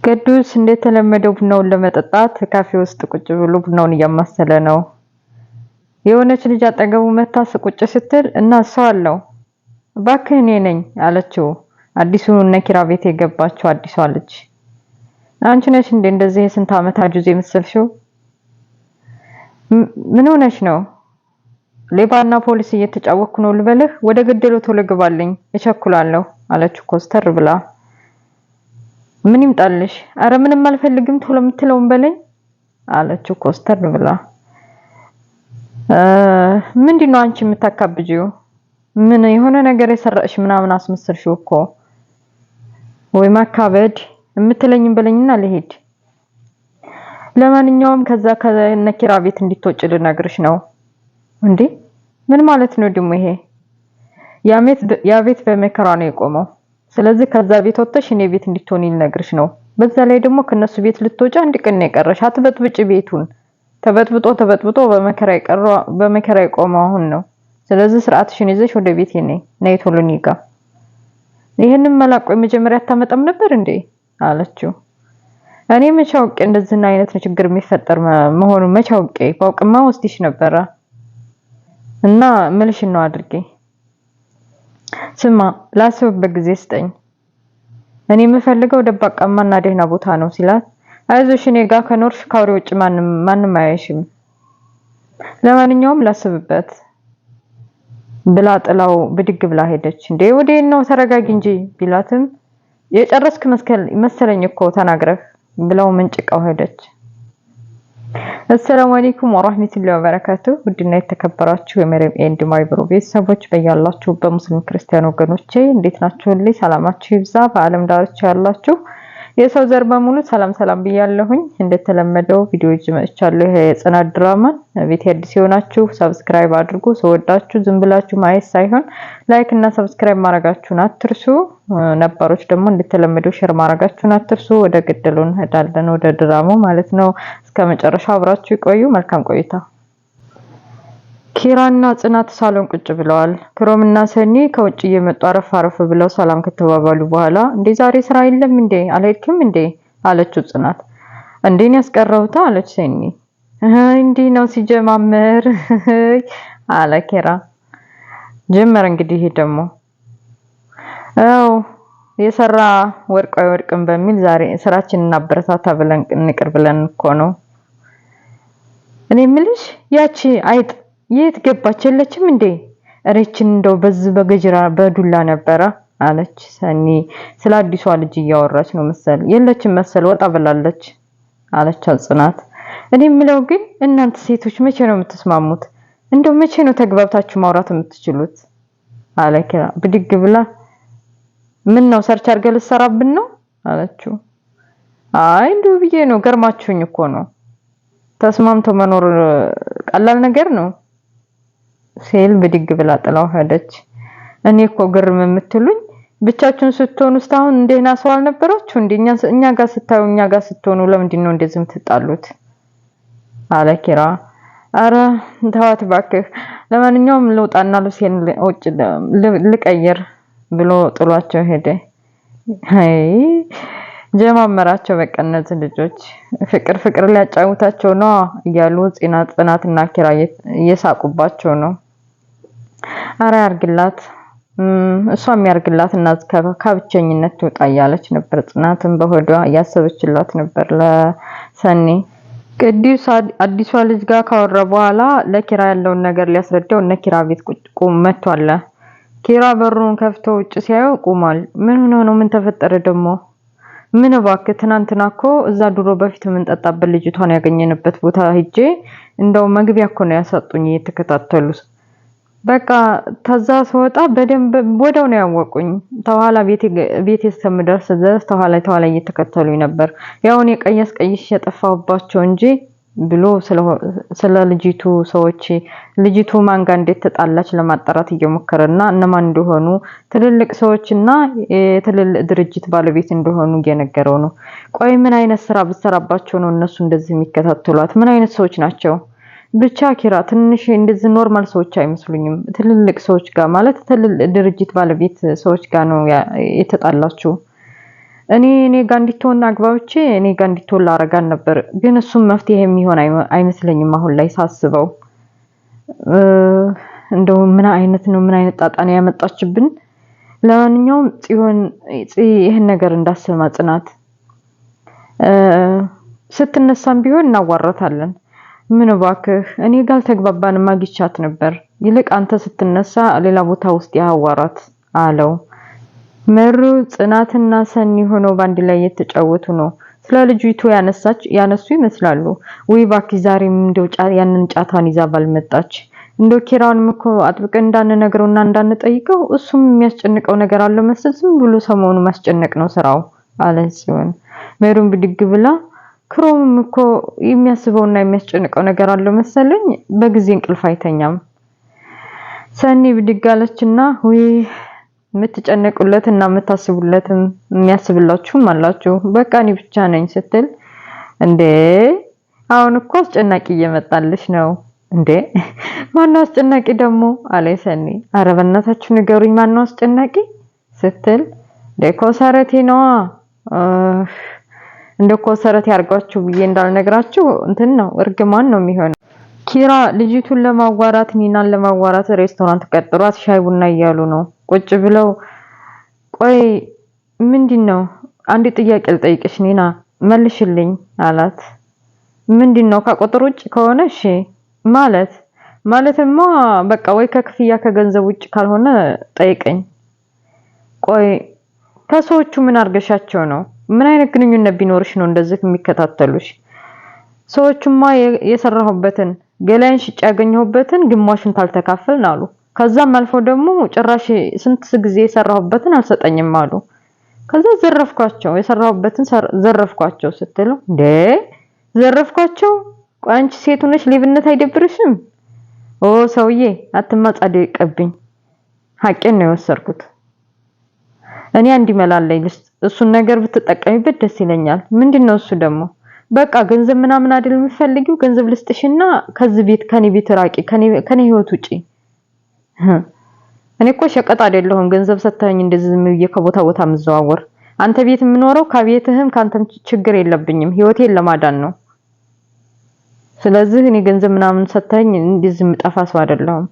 ቅዱስ እንደተለመደው ቡናውን ለመጠጣት ካፌ ውስጥ ቁጭ ብሎ ቡናውን እያማሰለ ነው። የሆነች ልጅ አጠገቡ መታ ቁጭ ስትል እና ሰው አለው እባክህ እኔ ነኝ አለችው። አዲሱ ነኪራ ቤት የገባችው አዲሷ ልጅ አንቺ ነሽ እንዴ እንደዚህ የስንት ዓመት አጁዝ የምትሰልሽው? ምን ሆነሽ ነው? ሌባና ፖሊስ እየተጫወኩ ነው ልበልህ? ወደ ገደለው ቶሎ ግባልኝ እቸኩላለሁ አለችው ኮስተር ብላ። ምን ይምጣልሽ? አረ ምንም አልፈልግም ቶሎ የምትለውን በለኝ አለችው ኮስተር ብላ። ምንድነው አንቺ የምታካብጂው? ምን የሆነ ነገር የሰራሽ ምናምን አስመስልሽው እኮ። ወይ ማካበድ የምትለኝን በለኝና ልሄድ። ለማንኛውም ከዛ ከነኪራ ቤት እንድትወጪ ልነግርሽ ነው። እንዴ ምን ማለት ነው ደግሞ ይሄ? ያ ቤት በመከራ ነው የቆመው። ስለዚህ ከዛ ቤት ወጥተሽ እኔ ቤት እንድትሆኚ ልነግርሽ ነው። በዛ ላይ ደግሞ ከነሱ ቤት ልትወጪ አንድ ቀን ነው የቀረሽ። አትበጥብጪ ቤቱን። ተበጥብጦ በመከራ የቆመው አሁን ነው። ስለዚህ ስርዓትሽን ይዘሽ ወደ ቤት ነይ ቶሎ እኔ ጋር። ይሄንን መላቆ መጀመሪያ አታመጣም ነበር እንዴ አለችው። እኔ መቼ አውቄ እንደዚህ አይነት ችግር የሚፈጠር መሆኑን መቼ አውቄ? ባውቅማ ወስድሽ ነበረ እና ምልሽን ነው አድርጌ። ስማ ላስብበት ጊዜ ስጠኝ። እኔ የምፈልገው ደባቃማና ደህና ቦታ ነው ሲላት፣ አይዞሽ እኔ ጋር ከኖርሽ ካውሪ ውጭ ማንም አያይሽም። ለማንኛውም ላስብበት ብላ ጥላው ብድግ ብላ ሄደች። እንዴ ወዴት ነው? ተረጋጊ እንጂ ቢላትም የጨረስክ መሰለኝ እኮ ተናግረህ ብለው መንጭቃው ሄደች። አሰላሙ አለይኩም ወራህመቱላሂ ወበረካቱ። ውድና የተከበራችሁ የመሪም ኤንድ ማይብሮ ቤተሰቦች በያላችሁ በሙስሊም ክርስቲያን ወገኖቼ እንዴት ናችሁልኝ? ሰላማችሁ ይብዛ። በአለም ዳርቻ ያላችሁ የሰው ዘር በሙሉ ሰላም ብያለሁኝ። እንደተለመደው ቪዲዮ ይዤ መጥቻለሁ። የጽናት ድራማን ቤት አዲስ የሆናችሁ ሰብስክራይብ አድርጉ። ሰወዳችሁ ዝም ብላችሁ ማየት ሳይሆን ላይክ እና ሰብስክራይብ ማድረጋችሁን አትርሱ። ነባሮች ደግሞ እንደተለመደው ሼር ማድረጋችሁን አትርሱ። ወደ ገደለው እንሄዳለን፣ ወደ ድራማው ማለት ነው። እስከመጨረሻው አብራችሁ ይቆዩ። መልካም ቆይታ። ኪራና ጽናት ሳሎን ቁጭ ብለዋል። ክሮምና ሰኒ ከውጭ እየመጡ አረፍ ብለው ሰላም ከተባባሉ በኋላ እንዴ ዛሬ ስራ የለም እንዴ አልሄድክም እንዴ አለችው ጽናት። እንዴን ያስቀረውታ አለች ሰኒ። እንዴ ነው ሲጀማመር አለ ኪራ። ጀመረ እንግዲህ ደግሞ አው የሰራ ወርቅ አይወድቅም በሚል ዛሬ ስራችንን እናበረታታ ብለን እንቅር ብለን እኮ ነው። እኔ ምልሽ ያቺ አይጥ የት ገባች? የለችም እንዴ? እሬችን እንደው በዚህ በገጅራ በዱላ ነበረ አለች ሰኒ። ስለ አዲሷ ልጅ እያወራች ነው መሰል። የለችም መሰል ወጣ ብላለች አለች ጽናት። እኔ ምለው ግን እናንተ ሴቶች መቼ ነው የምትስማሙት? እንደው መቼ ነው ተግባብታችሁ ማውራት የምትችሉት? አለ ኪራ ብድግ ብላ። ምን ነው ሰርች አድርገህ ልትሰራብን ነው አለችው። አይ እንደው ብዬ ነው፣ ገርማችሁኝ እኮ ነው። ተስማምቶ መኖር ቀላል ነገር ነው ሲል ብድግ ብላ ጥላው ሄደች። እኔ እኮ ግርም የምትሉኝ ብቻችሁን ስትሆኑ እስካሁን እንደና ሰው አልነበራችሁ እንዴ? እኛ ጋር ስታዩ እኛ ጋር ስትሆኑ ለምንድን ነው እንደዚህ የምትጣሉት? አለ ኪራ። አረ ተዋት እባክህ። ለማንኛውም ልውጣና ልብሴን ውጭ ልቀይር ብሎ ጥሏቸው ሄደ። አይ ጀማመራቸው በቃ እነዚህ ልጆች ፍቅር ሊያጫውታቸው ነው እያሉ ጽናትና ኪራ እየሳቁባቸው ነው። አረ ያርግላት፣ እሷም ያርግላት እና ከብቸኝነት ትውጣ እያለች ነበር። ጽናትን በሆዷ እያሰበችላት ነበር ለሰኒ። ቅዱስ አዲሷ ልጅ ጋር ካወራ በኋላ ለኪራ ያለውን ነገር ሊያስረዳው እነ ኪራ ቤት ቁም መጥቷል። ኪራ በሩን ከፍቶ ውጭ ሲያየው ቆሟል። ምን ሆኖ ነው? ምን ተፈጠረ ደግሞ? ምን እባክህ ትናንትና እኮ እዛ ድሮ በፊት የምንጠጣበት ልጅቷን ያገኘንበት ቦታ ሄጄ እንደው መግቢያ እኮ ነው ያሳጡኝ እየተከታተሉ። በቃ ተዛ ስወጣ በደንብ ወደው ነው ያወቁኝ። ተኋላ ቤቴ እስከምደርስ ድረስ ተኋላ እየተከተሉኝ ነበር። ያው እኔ ቀይሽ የጠፋሁባቸው እንጂ ብሎ ስለ ልጅቱ ሰዎች ልጅቱ ማን ጋር እንደተጣላች ለማጣራት እየሞከረና እነማን እንደሆኑ ትልልቅ ሰዎችና የትልልቅ ድርጅት ባለቤት እንደሆኑ እየነገረው ነው። ቆይ ምን አይነት ስራ ብትሰራባቸው ነው እነሱ እንደዚህ የሚከታተሏት? ምን አይነት ሰዎች ናቸው? ብቻ ኪራ ትንሽ እንደዚህ ኖርማል ሰዎች አይመስሉኝም። ትልልቅ ሰዎች ጋር ማለት ትልልቅ ድርጅት ባለቤት ሰዎች ጋር ነው የተጣላችው። እኔ ጋር እንድትሆን አግባብቼ እኔ ጋር እንድትሆን ላረጋን ነበር። ግን እሱም መፍትሄ የሚሆን አይመስለኝም አሁን ላይ ሳስበው። እንደው ምን አይነት ጣጣ ነው ያመጣችብን። ለማንኛውም ይሄን ነገር እንዳሰማ ጽናት ስትነሳም ቢሆን እናዋራታለን። ምን እባክህ እኔ ጋር ተግባባን ማግቻት ነበር። ይልቅ አንተ ስትነሳ ሌላ ቦታ ውስጥ ያዋራት አለው። መሩ ጽናትና ሰኒ ሆነው ባንድ ላይ እየተጫወቱ ነው። ስለ ልጅቱ ያነሱ ይመስላሉ። ወይ እባክህ ዛሬም እንደው ያንን ጫታን ይዛ ባልመጣች። እንደው ኪራውንም እኮ አጥብቀን እንዳንነግረውና እንዳንጠይቀው እሱም የሚያስጨንቀው ነገር አለ መሰል ዝም ብሎ ሰሞኑን ማስጨነቅ ነው ስራው አለ ሲሆን መሩም ብድግ ብላ ክሮምም እኮ የሚያስበውና የሚያስጨንቀው ነገር አለ መሰለኝ በጊዜ እንቅልፍ አይተኛም። ሰኒ ብድግ አለችና ወይ የምትጨነቁለትና የምታስቡለትም የሚያስብላችሁም አላችሁ በቃ እኔ ብቻ ነኝ ስትል እንዴ አሁን እኮ አስጨናቂ እየመጣልሽ ነው እንዴ ማነው አስጨናቂ ደግሞ አለ ሰኒ። ኧረ በእናታችሁ ንገሩኝ ማነው አስጨናቂ ስትል ኮሰረቴ ነዋ እንደ ኮሰረት ያርጋችሁ ብዬ እንዳልነግራችሁ እንትን ነው እርግማን ነው የሚሆነው። ኪራ ልጅቱን ለማዋራት ኒናን ለማዋራት ሬስቶራንት ቀጥሯት ሻይ ቡና እያሉ ነው ቁጭ ብለው። ቆይ ምንድነው አንድ ጥያቄ ልጠይቅሽ ኒና መልሽልኝ አላት። ምንድነው ከቁጥር ውጭ ከሆነ እሺ ማለትማ በቃ ወይ ከክፍያ ከገንዘብ ውጭ ካልሆነ ጠይቀኝ። ቆይ ከሰዎቹ ምን አርገሻቸው ነው? ምን አይነት ግንኙነት ቢኖርሽ ነው እንደዚህ የሚከታተሉሽ? ሰዎቹማ የሰራሁበትን ገላይን ሽጭ ያገኘሁበትን ግማሹን ታልተካፈልን አሉ። ከዛም አልፎ ደግሞ ጭራሽ ስንት ጊዜ የሰራሁበትን አልሰጠኝም አሉ። ከዛ ዘረፍኳቸው የሰራሁበትን ዘረፍኳቸው ስትል እንዴ ዘረፍኳቸው? ቆይ አንቺ ሴት ሆነሽ ሌብነት አይደብርሽም? ኦ ሰውዬ አትማጻደቅብኝ ሐቄን ነው የወሰድኩት። እኔ እንዲመላለኝ እሱን ነገር ብትጠቀሚበት ደስ ይለኛል። ምንድነው እሱ ደግሞ? በቃ ገንዘብ ምናምን አይደል የምትፈልጊው? ገንዘብ ልስጥሽና ከዚህ ቤት ከኔ ቤት ራቂ ከኔ ህይወት ውጪ። እኔ እኮ ሸቀጥ አይደለሁም ገንዘብ ሰጥተኸኝ እንደዚህ ዝም ብዬ ከቦታ ቦታ ምዘዋወር። አንተ ቤት የምኖረው ከቤትህም ካንተም ችግር የለብኝም ህይወቴን ለማዳን ነው። ስለዚህ እኔ ገንዘብ ምናምን ሰጥተኸኝ እንደዚህ ምጠፋ ሰው አይደለሁም።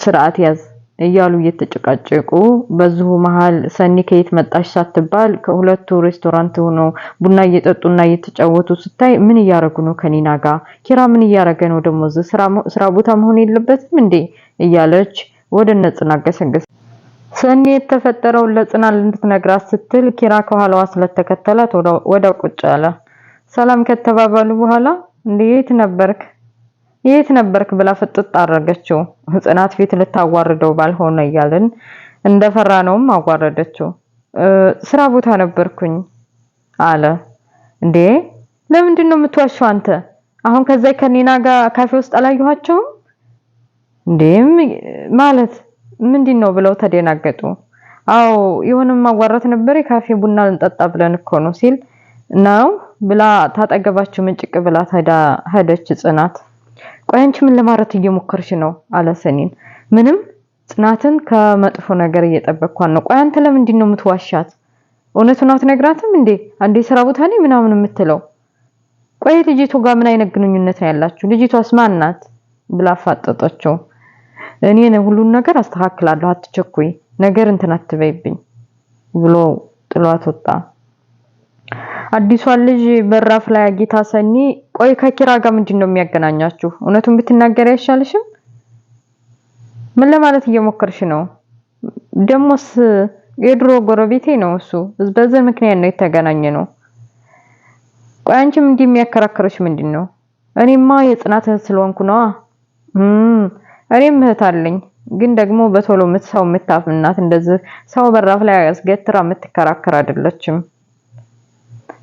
ስርዓት ያዝ እያሉ እየተጨቃጨቁ በዚሁ መሃል ሰኒ ከየት መጣሽ ሳትባል ከሁለቱ ሬስቶራንት ሆነው ቡና እየጠጡና እየተጫወቱ ስታይ ምን እያረጉ ነው ከኒና ጋር? ኪራ ምን እያረገ ነው ደግሞ? ስራ ቦታ መሆን የለበትም እንዴ እያለች ወደ ጽናት ገሰገሰች። ሰኒ የተፈጠረውን ለጽናት እንድትነግራት ስትል ኪራ ከኋላዋ ስለተከተላት ወደ ቁጭ አለ። ሰላም ከተባባሉ በኋላ የት ነበርክ ብላ ፍጥጥ አረገችው። ጽናት ፊት ልታዋርደው ባልሆነ እያልን እንደፈራ ነውም አዋረደችው። ስራ ቦታ ነበርኩኝ አለ። እንዴ ለምንድን ነው የምትዋሸው አንተ? አሁን ከዛ ከኒና ጋር ካፌ ውስጥ አላየኋቸውም እንዴ ማለት ምንድነው ብለው ተደናገጡ። አዎ የሆነ ማዋራት ነበር ካፌ ቡና ልንጠጣ ብለን እኮ ነው ሲል ነው ብላ ታጠገባቸው ምንጭቅ ብላ ሄደች ጽናት። ቆይ አንቺ ምን ለማረት እየሞከርሽ ነው አለ ሰኒን። ምንም ጽናትን ከመጥፎ ነገር እየጠበቅኳት ነው። ቆይ አንተ ለምንድን ነው የምትዋሻት? እውነቱን አትነግራትም እንዴ? አንዴ ስራ ቦታ ላይ ምናምን የምትለው? ቆይ ልጅቱ ጋር ምን አይነት ግንኙነት ነው ያላችሁ? ልጅቷስ ማን ናት ብላ አፋጠጠችው። እኔ ሁሉን ነገር አስተካክላለሁ አትቸኩይ፣ ነገር እንትን አትበይብኝ ብሎ ጥሏት ወጣ። አዲሷን ልጅ በራፍ ላይ አግኝታ ሰኒ ቆይ ከኪራ ጋር ምንድነው የሚያገናኛችሁ? እውነቱን ብትናገር አይሻልሽም? ምን ለማለት እየሞከርሽ ነው? ደሞስ የድሮ ጎረቤቴ ነው እሱ። በዚህ ምክንያት ነው የተገናኘ ነው። ቆይ አንቺም እንዲህ የሚያከራክርሽ ምንድነው? እኔማ የጽናት እህት ስለሆንኩ ነው። እኔም እህት አለኝ፣ ግን ደግሞ በቶሎ ሰው የምታፍናት እንደዚህ ሰው በራፍ ላይ አስገትራ የምትከራከር አይደለችም።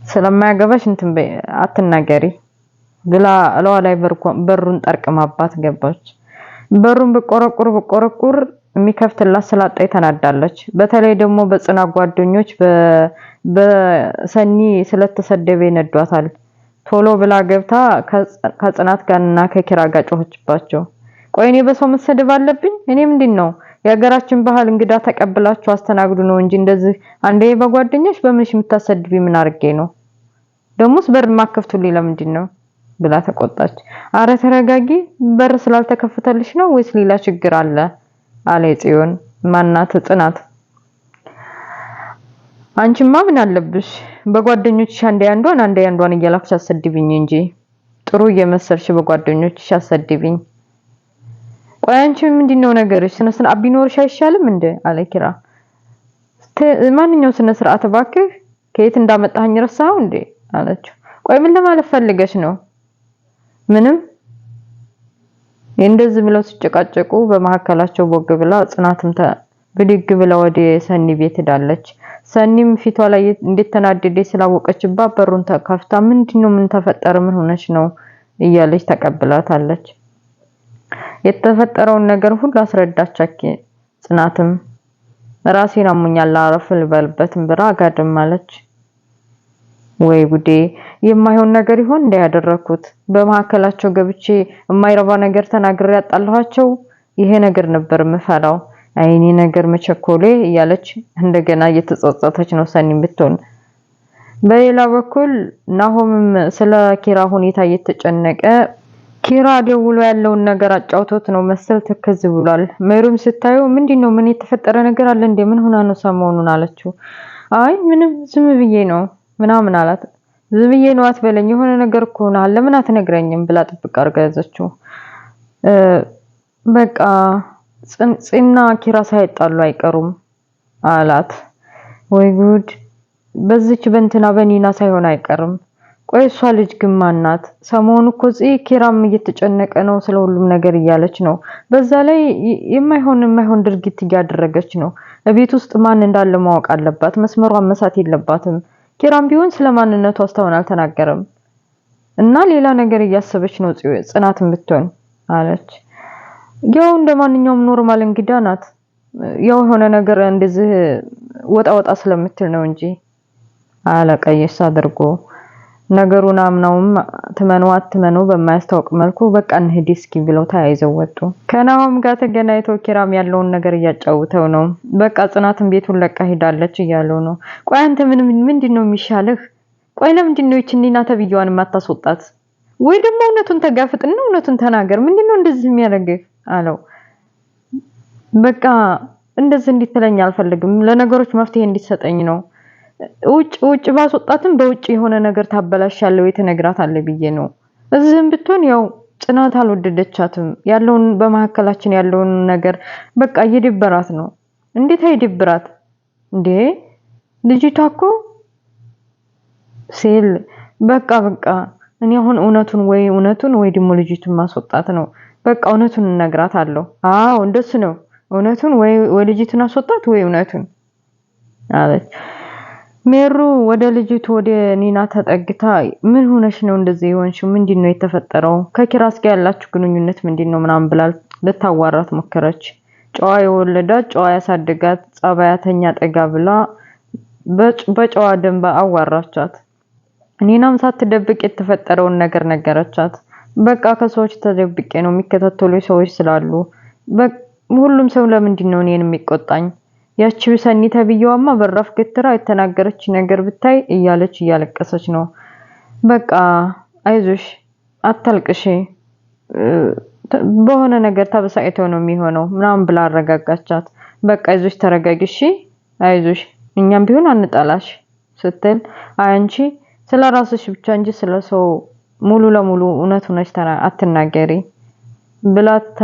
ስለማያገባሽ እንትን አትናገሪ ብላ እለዋ ላይ በሩን ጠርቅማባት ገባች። በሩን በቆረቁር የሚከፍትላት ስላጣይ ተናዳለች። በተለይ ደግሞ በጽናት ጓደኞች በሰኒ ስለተሰደበ ይነዷታል። ቶሎ ብላ ገብታ ከጽናት ጋርና ከኪራ ጋር ጮኸችባቸው። ቆይ እኔ በሰው መሰደብ አለብኝ? እኔ ምንድነው የሀገራችን ባህል እንግዳ ተቀብላችሁ አስተናግዱ ነው እንጂ እንደዚህ አንዴ በጓደኛሽ በምንሽ የምታሰድቢ ምን አርጌ ነው? ደሞስ በር ማከፍቱልኝ ለምንድን ነው ብላ ተቆጣች። አረ ተረጋጊ፣ በር ስላልተከፈተልሽ ነው ወይስ ሌላ ችግር አለ? አለ ጽዮን ማናት ጽናት። አንቺማ ምን አለብሽ በጓደኞችሽ አንዴ አንዷን እያላክሽ አሰድብኝ እንጂ ጥሩ እየመሰልሽ በጓደኞችሽ አሰድብኝ። ቆይ አንቺ ምንድነው ነገርሽ? ስነ ስርዓት ቢኖርሽ አይሻልም እንዴ? አለ ኪራ። ማንኛው ስነ ስርዓት እባክህ? ከየት እንዳመጣኸኝ ረሳኸው እንዴ? አለችው። ቆይ ምን ለማለት ፈልገሽ ነው? ምንም። እንደዚህ ብለው ሲጨቃጨቁ በመሐከላቸው ቦግ ብላ ጽናትም ብድግ ብላ ወደ ሰኒ ቤት ሄዳለች። ሰኒም ፊቷ ላይ እንዴት ተናደደች ስላወቀችባት በሩን ተከፍታ ምንድነው ምን ተፈጠረ ምን ሆነች ነው እያለች ተቀብላታለች። የተፈጠረውን ነገር ሁሉ አስረዳቻች። ጽናትም ራሴን አሞኛል አረፍ ልበልበትም ብራ ጋደም አለች። ወይ ጉዴ የማይሆን ነገር ይሆን እንዳያደረኩት በመሐከላቸው ገብቼ የማይረባ ነገር ተናግሬ ያጣላኋቸው ይሄ ነገር ነበር የምፈራው። አይኔ ነገር መቸኮሌ እያለች እንደገና እየተጸጸተች ነው ሰኒም ብትሆን። በሌላ በኩል ናሆምም ስለ ኪራ ሁኔታ እየተጨነቀ ኪራ ደውሎ ያለውን ነገር አጫውቶት ነው መሰል ተከዝ ብሏል። መሩም ስታየው ምንድነው ምን የተፈጠረ ነገር አለ እንዴ ምን ሆና ነው ሰሞኑን አለችው። አይ ምንም ዝም ብዬ ነው ምናምን አላት። ዝም ብዬ ነው አትበለኝ የሆነ ነገር እኮ ነው አለ ምን አትነግረኝም ብላ ጥብቅ አርጋ ያዘችው። በቃ ጽና ኪራ ሳይጣሉ አይቀሩም አላት። ወይ ጉድ በዚች በእንትና በኒና ሳይሆን አይቀርም። ቆይ እሷ ልጅ ግን ማን ናት? ሰሞኑ እኮ ኪራም እየተጨነቀ ነው ስለሁሉም ነገር እያለች ነው። በዛ ላይ የማይሆን ድርጊት እያደረገች ነው። በቤት ውስጥ ማን እንዳለ ማወቅ አለባት። መስመሯን መሳት የለባትም። ኪራም ቢሆን ስለማንነቱ አስተውን አልተናገረም እና ሌላ ነገር እያሰበች ነው ጽናትም ብትሆን አለች። ያው እንደማንኛውም ኖርማል እንግዳ ናት። ያው የሆነ ነገር እንደዚህ ወጣ ስለምትል ነው እንጂ አለቀየስ አድርጎ ነገሩን አምናውም ትመኑ በማያስታውቅ መልኩ በቃ እንሂድ እስኪ ብለው ተያይዘው ወጡ። ከናሆም ጋር ተገናኝቶ ኪራም ያለውን ነገር እያጫውተው ነው። በቃ ጽናትን ቤቱን ለቃ ሄዳለች እያለው ነው። ቆይ አንተ ምንድነው የሚሻልህ? ቆይ ለምንድነው ይችኒና ተብየዋን ማታስወጣት? ወይ ደግሞ እውነቱን ተጋፍጥና እውነቱን ተናገር። ምንድነው እንደዚህ የሚያደርግህ? አለው። በቃ እንደዚህ እንድትለኝ አልፈልግም። ለነገሮች መፍትሄ እንድትሰጠኝ ነው። ውጭ ባስወጣትም በውጭ የሆነ ነገር ታበላሻለሁ የተነግራታለህ ብዬ ነው። እዚህም ብትሆን ያው ጽናት አልወደደቻትም። ያለውን በመሐከላችን ያለውን ነገር በቃ እየደበራት ነው። እንዴት አይደብራት እንዴ? ልጅቷ እኮ ሲል በቃ እኔ አሁን እውነቱን ወይ ደግሞ ልጅቱን ማስወጣት ነው። በቃ እውነቱን እነግራታለሁ። አዎ እንደሱ ነው። እውነቱን ወይ ልጅቱን አስወጣት ወይ እውነቱን አለች። ሜሩ ወደ ልጅቱ ወደ ኒና ተጠግታ ምን ሆነሽ ነው እንደዚህ የሆንሽው? ምንድነው የተፈጠረው? ከኪራስ ጋር ያላችሁ ግንኙነት ምንድነው ምናምን ብላ ልታዋራት ሞከረች። ጨዋ የወለዳት ጨዋ ያሳደጋት ጸባያተኛ ጠጋ ብላ በጨዋ ደንባ አዋራቻት። ኒናም ሳትደብቅ የተፈጠረውን ነገር ነገረቻት። በቃ ከሰዎች ተደብቄ ነው የሚከታተሉ ሰዎች ስላሉ ሁሉም ሰው ለምንድነው እኔን የሚቆጣኝ? ያቺ ሰኒ ተብየዋማ በራፍ ገትራ የተናገረች ነገር ብታይ እያለች እያለቀሰች ነው። በቃ አይዞሽ አታልቅሽ በሆነ ነገር ተበሳጭቶ ነው የሚሆነው ምናምን ብላ አረጋጋቻት። በቃ አይዞሽ ተረጋጊሽ አይዞሽ እኛም ቢሆን አንጣላሽ ስትል አንቺ ስለራስሽ ብቻ እንጂ ስለሰው ሙሉ ለሙሉ እውነቱን አትናገሪ ብላት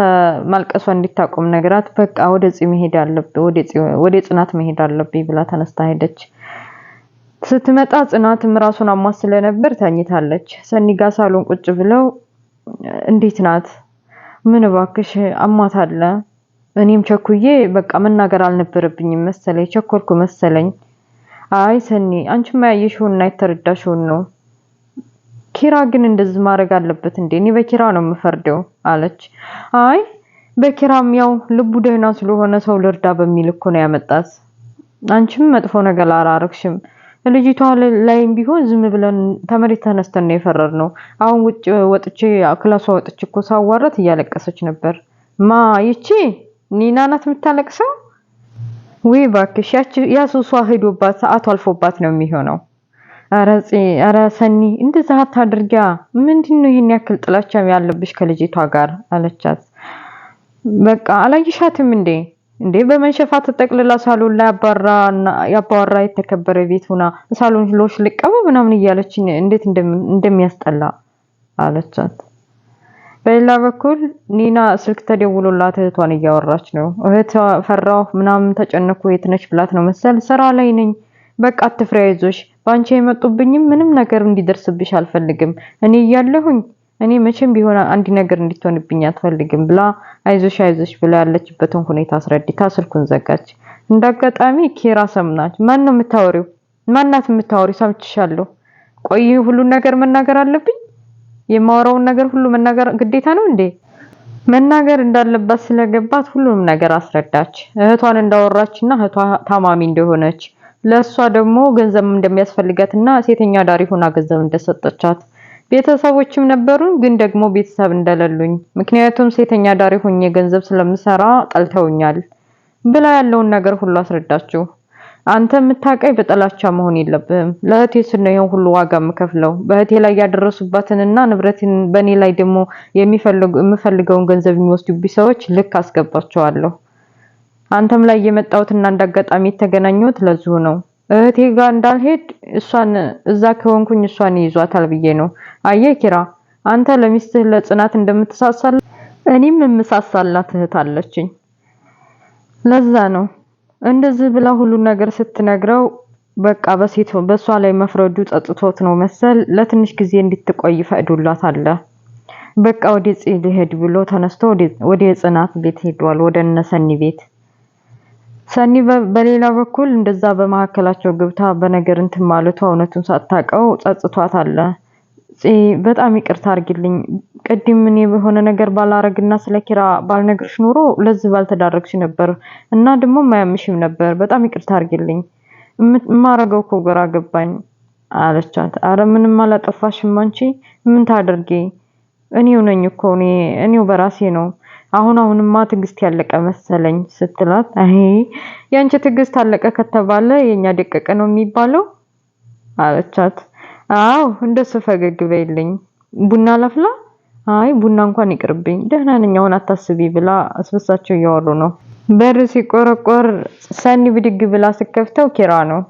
ማልቀሷ እንድታቆም ነገራት። በቃ ወደ ጽናት መሄድ አለብኝ ብላ ተነስታ ሄደች። ስትመጣ ጽናትም ራሱን አሟት ስለነበር ተኝታለች። ሰኒ ጋር ሳሎን ቁጭ ብለው እንዴት ናት? ምን እባክሽ አሟታለ? እኔም ቸኩዬ በቃ መናገር አልነበረብኝም መሰለኝ ቸኮልኩ መሰለኝ። አይ ሰኒ አንቺማ ያየሽውና የተረዳሽው ነው። ኪራ ግን እንደዚህ ማድረግ አለበት እንዴ? እኔ በኪራ ነው የምፈርደው አለች። አይ በኪራም ያው ልቡ ደህና ስለሆነ ሰው ልርዳ በሚል እኮ ነው ያመጣት። አንቺም መጥፎ ነገር አላረግሽም። ልጅቷ ላይም ቢሆን ዝም ብለን ተመሬት ተነስተን ነው የፈረርነው። አሁን ውጭ ወጥቼ ክላሷ ወጥቼ እኮ ሳዋራት እያለቀሰች ነበር። ማ ይቺ ኒና ናት የምታለቅሰው? ወይ ባክሽ ያሱሷ ሄዶባት ሰዓቱ አልፎባት ነው የሚሆነው። ኧረ ሰኒ እንደዛ አታድርጊያ። ምንድነው ይሄን ያክል ጥላቻ ያለብሽ ከልጅቷ ጋር አለቻት። በቃ አላየሻትም እንዴ በመንሸፋት ተጠቅልላ ሳሎን ላይ ያባወራ የተከበረ ቤት ሆና ሳሎን ሎሽ ልቀባ ምናምን እያለች እንዴት እንደሚያስጠላ አለቻት። በሌላ በኩል ኒና ስልክ ተደውሎላት እህቷን እያወራች ነው። እህቷ ፈራሁ ምናምን ተጨነኩ የት ነሽ ብላት ነው መሰል ስራ ላይ ነኝ በቃ አትፍሪ አይዞሽ ባንቺ የመጡብኝም ምንም ነገር እንዲደርስብሽ አልፈልግም እኔ እያለሁኝ እኔ መቼም ቢሆን አንድ ነገር እንድትሆንብኝ አትፈልግም ብላ አይዞሽ ብላ ያለችበትን ሁኔታ አስረድታ ስልኩን ዘጋች። እንዳጋጣሚ ኪራ ሰምናች። ማን ነው የምታወሪው? ማናት የምታወሪው? ሰምችሻለሁ። ቆይ ሁሉ ነገር መናገር አለብኝ? የማወራውን ነገር ሁሉ መናገር ግዴታ ነው እንዴ? መናገር እንዳለባት ስለገባት ሁሉንም ነገር አስረዳች። እህቷን እንዳወራችና እህቷ ታማሚ እንደሆነች ለሷ ደግሞ ገንዘብ እንደሚያስፈልጋትና ሴተኛ ዳሪ ሆና ገንዘብ እንደሰጠቻት ቤተሰቦችም ነበሩን ግን ደግሞ ቤተሰብ እንደሌሉኝ ምክንያቱም ሴተኛ ዳሪ ሆኜ ገንዘብ ስለምሰራ ጠልተውኛል ብላ ያለውን ነገር ሁሉ አስረዳችው። አንተ የምታቀይ በጠላቻ መሆን የለብህም። ለእህቴ ስለ ይሄን ሁሉ ዋጋ የምከፍለው በእህቴ ላይ ያደረሱባትንና ንብረትን በእኔ ላይ ደግሞ የምፈልገውን ገንዘብ የሚወስዱብኝ ሰዎች ልክ አስገባቸዋለሁ። አንተም ላይ የመጣሁትና እንዳጋጣሚ የተገናኘሁት ለዚሁ ነው። እህቴ ጋር እንዳልሄድ እሷን እዛ ከሆንኩኝ እሷን ይዟታል ብዬ ነው። አየህ ኪራ አንተ ለሚስትህ ለጽናት እንደምትሳሳል እኔም የምሳሳላት እህት አለችኝ። ለዛ ነው እንደዚህ ብላ ሁሉ ነገር ስትነግረው በቃ በሷ ላይ መፍረዱ ጸጥቶት ነው መሰል ለትንሽ ጊዜ እንድትቆይ ፈቅዶላታል። በቃ ወደ ጽይ ሊሄድ ብሎ ተነስቶ ወደ ጽናት ቤት ሄዷል፣ ወደ እነሰኒ ቤት። ሰኒ በሌላ በኩል እንደዛ በመሐከላቸው ገብታ በነገር እንትን ማለቷ እውነቱን ሳታውቀው ጸጥቷታል። በጣም ይቅርታ አድርጊልኝ ቅድም እኔ በሆነ ነገር ባላረግና ስለኪራ ባልነግርሽ ኖሮ ለዚህ ባልተዳረግሽ ነበር እና ደግሞ ማያምሽም ነበር። በጣም ይቅርታ አድርጊልኝ ማረገው እኮ ግራ ገባኝ አለቻት። አረ ምንም አላጠፋሽም አንቺ ምን ታደርጊ እኔው ነኝ እኮ እኔው በራሴ ነው። አሁንማ ትግስት ያለቀ መሰለኝ ስትላት አይ ያንቺ ትግስት አለቀ ከተባለ የኛ ደቀቀ ነው የሚባለው አለቻት። አዎ እንደሱ ፈገግ በይልኝ። ቡና ለፍላ? አይ ቡና እንኳን ይቅርብኝ ደህና ነኝ አሁን አታስቢ ብላ አስበሳቸው እያወሩ ነው። በር ሲቆረቆር ሰኒ ብድግ ብላ ስከፍተው ኪራ ነው።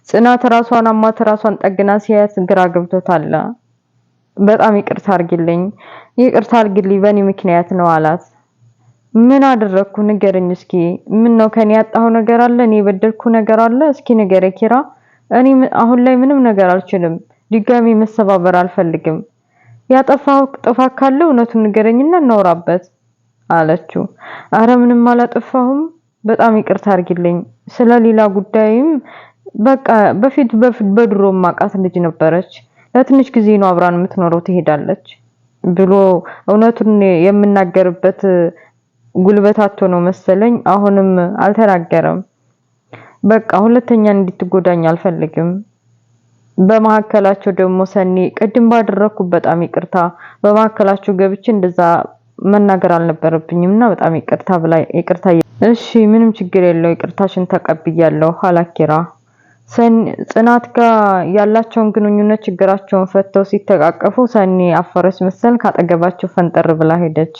ጽናት ራሷን አማት ራሷን ጠግና ሲያት ግራ ገብቶታል። በጣም ይቅርታ አድርጊልኝ በእኔ ምክንያት ነው አላት። ምን አደረኩ ንገረኝ እስኪ ምን ነው ከኔ ያጣው ነገር አለ እኔ በደልኩ ነገር አለ እስኪ ንገረ ኪራ እኔ አሁን ላይ ምንም ነገር አልችልም ድጋሚ መሰባበር አልፈልግም ያጠፋው ጥፋት ካለ እውነቱን ንገረኝና እናወራበት አለችው። አረ ምንም አላጠፋሁም በጣም ይቅርታ አድርጊልኝ ስለሌላ ጉዳይም በቃ በፊት በድሮ ማቃት ልጅ ነበረች ለትንሽ ጊዜ ነው አብራን የምትኖረው ትሄዳለች ብሎ እውነቱን የምናገርበት ጉልበታቶ ነው መሰለኝ አሁንም አልተናገረም። በቃ ሁለተኛ እንድትጎዳኝ አልፈልግም። በመሐከላቸው ደግሞ ሰኒ ቅድም ባደረኩት በጣም ይቅርታ በመሐከላቸው ገብቼ እንደዛ መናገር አልነበረብኝምና በጣም ይቅርታ ብላ ይቅርታ እሺ ምንም ችግር የለው ይቅርታሽን ተቀብያለሁ ሐላኪራ ጽናት ጋር ያላቸውን ግንኙነት ችግራቸውን ፈተው ሲተቃቀፉ ሰኒ አፈረች መሰል ካጠገባቸው ፈንጠር ብላ ሄደች።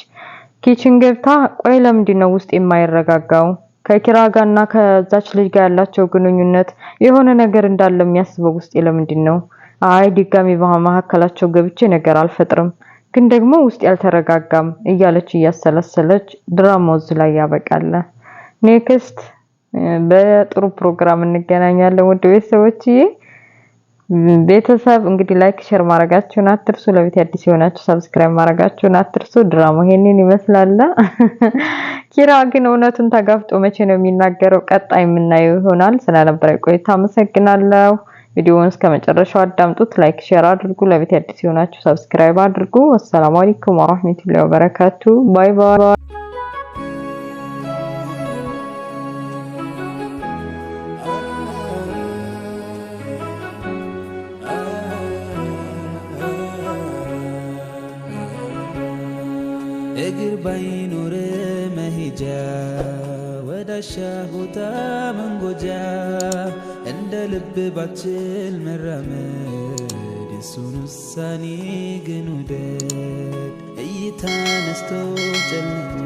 ኪችን ገብታ ቆይ ለምንድን ነው ውስጥ የማይረጋጋው ከኪራ ጋርና ከዛች ልጅ ጋር ያላቸው ግንኙነት የሆነ ነገር እንዳለ የሚያስበው ውስጥ ለምንድን ነው? አይ ድጋሚ በመሐከላቸው ገብቼ ነገር አልፈጥርም ግን ደግሞ ውስጥ ያልተረጋጋም እያለች እያሰለሰለች ድራማው እዚህ ላይ ያበቃል። ኔክስት በጥሩ ፕሮግራም እንገናኛለን። ወደ ቤተሰብ እንግዲህ ላይክ ሼር ማድረጋችሁን አትርሱ። ለቤት አዲስ የሆናችሁ ሰብስክራይብ ማድረጋችሁን አትርሱ። ድራማው ይሄንን ይመስላል። ኪራ ግን እውነቱን ተጋፍጦ መቼ ነው የሚናገረው? ቀጣይ የምናየው ይሆናል። ስለነበረ ቆይታ አመሰግናለሁ። ቪዲዮውን እስከመጨረሻው አዳምጡት። ላይክ ሼር አድርጉ። ለቤት አዲስ የሆናችሁ ሰብስክራይብ አድርጉ። ወሰላሙ አለይኩም ወራህመቱላሂ ወበረካቱ። ባይ ባይ። እግር ባይኖር መሄጃ ወዳሻ ቦታ መንጎጃ እንደ ልብ ባችል መራመድ የሱን ውሳኔ ግን ውደድ እይታ ነስቶ ጨልሞ